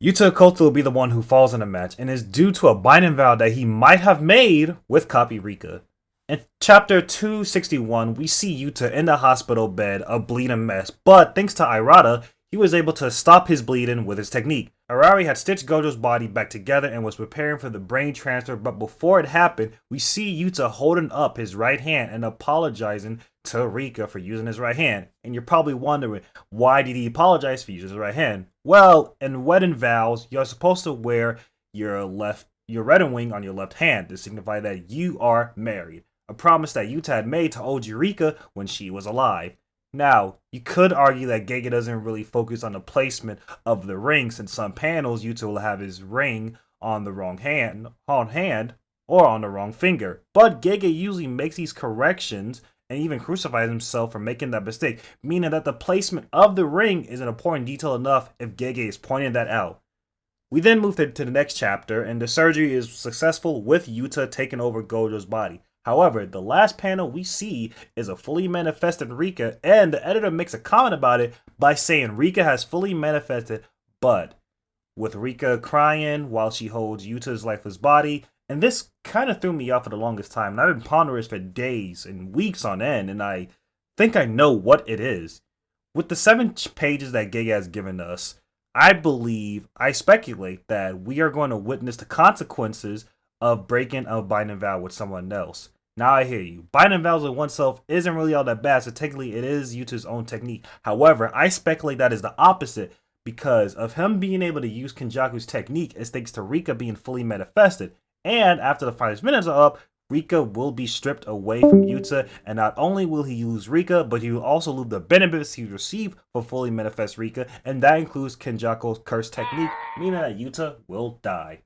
Yuta Koto will be the one who falls in the match, and is due to a binding vow that he might have made with Copy Rika. In chapter 261, we see Yuta in the hospital bed, a bleeding mess, but thanks to Irata, he was able to stop his bleeding with his technique. Arari had stitched Gojo's body back together and was preparing for the brain transfer, but before it happened, we see Yuta holding up his right hand and apologizing to Rika for using his right hand. And you're probably wondering, why did he apologize for using his right hand? Well, in wedding vows, you're supposed to wear your wedding ring on your left hand to signify that you are married, a promise that Yuta had made to OG Rika when she was alive. Now, you could argue that Gege doesn't really focus on the placement of the ring, since some panels Yuta will have his ring on the wrong hand, or on the wrong finger. But Gege usually makes these corrections and even crucifies himself for making that mistake, meaning that the placement of the ring is an important detail enough if Gege is pointing that out. We then move to the next chapter, and the surgery is successful with Yuta taking over Gojo's body. However, the last panel we see is a fully manifested Rika, and the editor makes a comment about it by saying Rika has fully manifested, but with Rika crying while she holds Yuta's lifeless body, and this kind of threw me off for the longest time, and I've been pondering this for days and weeks on end, and I think I know what it is. With the 7 pages that Gege has given us, I speculate that we are going to witness the consequences of breaking a binding vow with someone else. Now I hear you. Binding vows with oneself isn't really all that bad, so technically it is Yuta's own technique. However, I speculate that is the opposite, because of him being able to use Kenjaku's technique is thanks to Rika being fully manifested. And after the 5 minutes are up, Rika will be stripped away from Yuta, and not only will he lose Rika, but he will also lose the benefits he received for fully manifest Rika, and that includes Kenjaku's curse technique, meaning that Yuta will die.